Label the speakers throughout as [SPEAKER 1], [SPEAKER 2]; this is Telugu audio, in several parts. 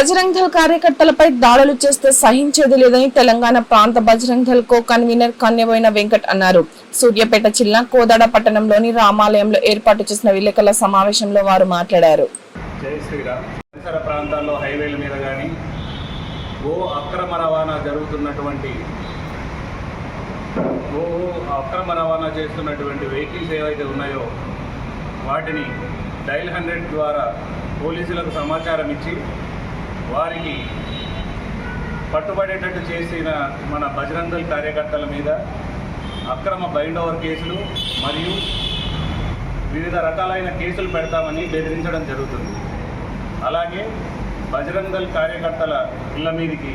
[SPEAKER 1] బజరంగ్ దళ్ కార్యకర్తలపై దాడులు చేస్తే సహించేది లేదని తెలంగాణ ప్రాంత బజరంగ్ దళ్ కో కన్వీనర్ కన్యబోయిన వెంకట్ అన్నారు. సూర్యాపేట జిల్లా కోదాడ పట్టణంలోని రామాలయంలో ఏర్పాటు చేసిన విలేకరుల సమావేశంలో వారు మాట్లాడారు.
[SPEAKER 2] జై శ్రీరామ్. పరిసర ప్రాంతాల్లో హైవేల మీద కానీ అక్రమ రవాణా చేస్తున్నటువంటి వెహికల్స్ ఏవైతే ఉన్నాయో వాటిని డైల్ 100 ద్వారా పోలీసులకు సమాచారం ఇచ్చి వారికి పట్టుబడేటట్టు చేసిన మన బజరంగ్ దళ్ కార్యకర్తల మీద అక్రమ బైండ్ ఓవర్ కేసులు మరియు వివిధ రకాలైన కేసులు పెడతామని బెదిరించడం జరుగుతుంది. అలాగే బజరంగ్ దళ్ కార్యకర్తల ఇళ్ల మీదికి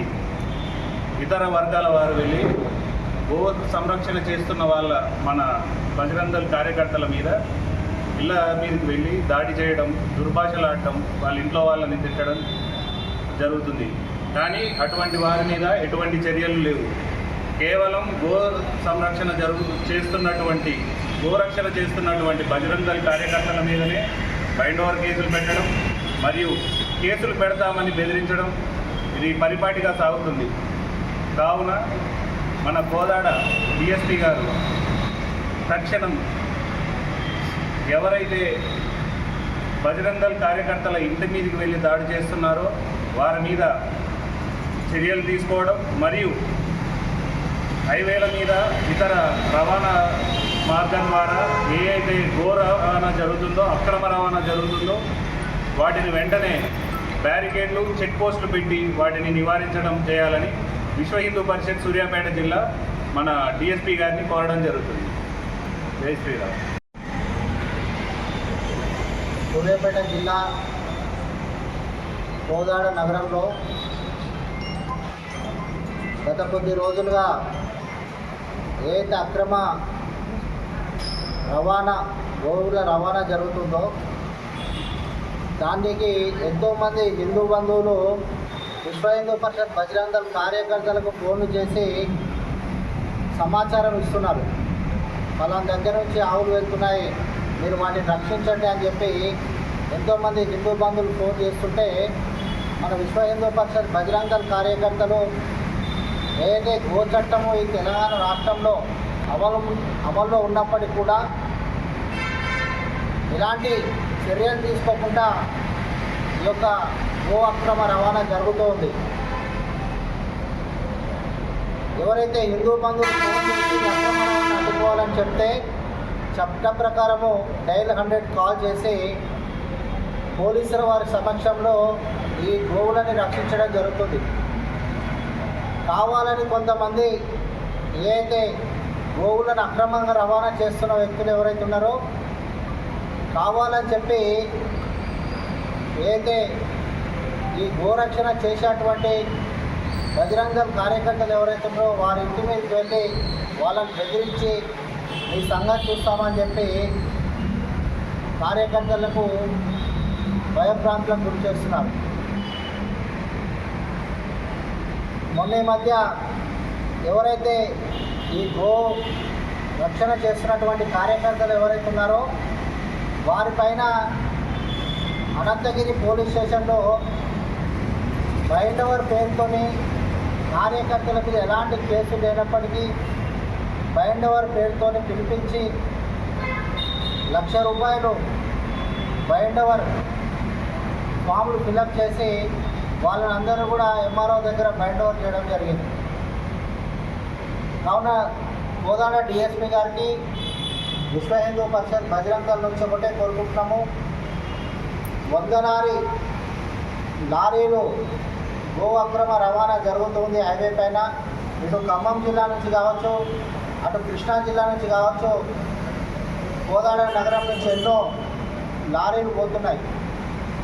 [SPEAKER 2] ఇతర వర్గాల వారు వెళ్ళి గో సంరక్షణ చేస్తున్న మన బజరంగ్ దళ్ కార్యకర్తల మీద ఇళ్ళ మీదకి వెళ్ళి దాడి చేయడం, దుర్భాషలాడటం, వాళ్ళ ఇంట్లో వాళ్ళని తిట్టడం జరుగుతుంది. కానీ అటువంటి వారి మీద ఎటువంటి చర్యలు లేవు. కేవలం గోరక్షణ చేస్తున్నటువంటి బజరంగ్ దళ్ కార్యకర్తల మీదనే బైండ్ ఓవర్ కేసులు పెట్టడం మరియు కేసులు పెడతామని బెదిరించడం ఇది పరిపాటిగా సాగుతుంది. కావున మన కోదాడ డిఎస్పీ గారు తక్షణం ఎవరైతే బజరంగ్ దళ్ కార్యకర్తల ఇంటి మీదకి వెళ్ళి దాడి చేస్తున్నారో వారి మీద చర్యలు తీసుకోవడం మరియు హైవేల మీద ఇతర రవాణా మార్గం ద్వారా ఏ అయితే గో రవాణా జరుగుతుందో, అక్రమ రవాణా జరుగుతుందో వాటిని వెంటనే బ్యారికేడ్లు, చెక్ పోస్టులు పెట్టి వాటిని నివారించడం చేయాలని విశ్వ హిందూ పరిషత్ సూర్యాపేట జిల్లా మన డిఎస్పీ గారిని కోరడం జరుగుతుంది. జై శ్రీరామ్.
[SPEAKER 3] సూర్యాపేట జిల్లా కోదాడ నగరంలో గత కొద్ది రోజులుగా ఏదైతే అక్రమ గోవుల రవాణా జరుగుతుందో దానికి ఎంతోమంది హిందూ బంధువులు విశ్వ హిందూ పరిషత్ బజరంగ్ దళ్ కార్యకర్తలకు ఫోన్లు చేసి సమాచారం ఇస్తున్నారు. వాళ్ళ దగ్గర నుంచి ఆవులు వెళ్తున్నాయి, మీరు వాటిని రక్షించండి అని చెప్పి ఎంతోమంది హిందూ బంధువులు ఫోన్ చేస్తుంటే మన విశ్వ హిందూ పరిషత్ బజరంగ్ దళ్ కార్యకర్తలు ఏదైతే గో చట్టము ఈ తెలంగాణ రాష్ట్రంలో అమల్లో ఉన్నప్పటికీ కూడా ఎలాంటి చర్యలు తీసుకోకుండా ఈ యొక్క గో అక్రమ రవాణా జరుగుతూ ఉంది. ఎవరైతే హిందూ బంధువులు ఫోన్ చేసి అక్రమ రవాణా అడ్డుకోవాలని చెప్తే చట్టం ప్రకారము డైల్ 100 కాల్ చేసి పోలీసుల వారి సమక్షంలో ఈ గోవులని రక్షించడం జరుగుతుంది. కావాలని కొంతమంది ఏదైతే గోవులను అక్రమంగా రవాణా చేస్తున్న వ్యక్తులు ఎవరైతే ఉన్నారో కావాలని చెప్పి ఏదైతే ఈ గోరక్షణ చేసేటువంటి బజరంగ్ దళ్ కార్యకర్తలు ఎవరైతే ఉన్నారో వారి ఇంటి మీదకి వెళ్ళి వాళ్ళని బెదిరించి మీ సంగతి చూస్తామని చెప్పి కార్యకర్తలకు భయభ్రాంతులకు గురి చేస్తున్నారు. మొన్న ఈ మధ్య ఎవరైతే ఈ గో రక్షణ చేస్తున్నటువంటి కార్యకర్తలు ఎవరైతే ఉన్నారో వారిపైన అనంతగిరి పోలీస్ స్టేషన్లో బైండ్ ఓవర్ పేరుతోని కార్యకర్తలకు ఎలాంటి కేసు లేనప్పటికీ బైండ్ ఓవర్ పేరుతోని పిలిపించి ₹1,00,000 బైండ్ ఓవర్ ఫామ్లు ఫిలప్ చేసి వాళ్ళని అందరూ కూడా ఎంఆర్ఓ దగ్గర బైండ్ ఓవర్ చేయడం జరిగింది. కావున కోదాడ డిఎస్పీ గారికి విశ్వ హిందూ పరిషత్ బజరంగ్ దళ్ నుంచి ఒకటే కోరుకుంటున్నాము. వందలాది లారీలు గో అక్రమ రవాణా జరుగుతుంది హైవే పైన. ఇటు ఖమ్మం జిల్లా నుంచి కావచ్చు, అటు కృష్ణా జిల్లా నుంచి కావచ్చు, కోదాడ నగరం నుంచి ఎన్నో లారీలు పోతున్నాయి.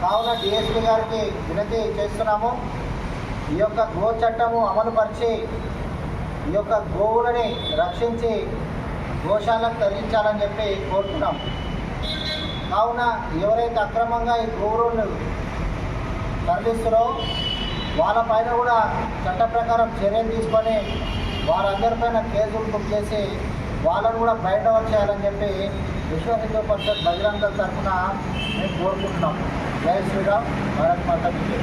[SPEAKER 3] కావున డిఎస్పీ గారికి వినతి చేస్తున్నాము. ఈ యొక్క గో చట్టము అమలుపరిచి ఈ యొక్క గోవులని రక్షించి గోశాలకు తరలించాలని చెప్పి కోరుతున్నాం. కావున ఎవరైతే అక్రమంగా ఈ గోవులను తరలిస్తారో వాళ్ళపైన కూడా చట్ట ప్రకారం చర్యలు తీసుకొని వారందరిపైన కేసులు బుక్ చేసి వాళ్ళను కూడా బైండ్ ఓవర్ చేయాలని చెప్పి విశ్వ హిందూ పరిషత్ బజరంగ్ దళ్ తరఫున మేము కోరుకుంటున్నాం. జై శ్రీరామ్. భారత్ మాతా కీ జై.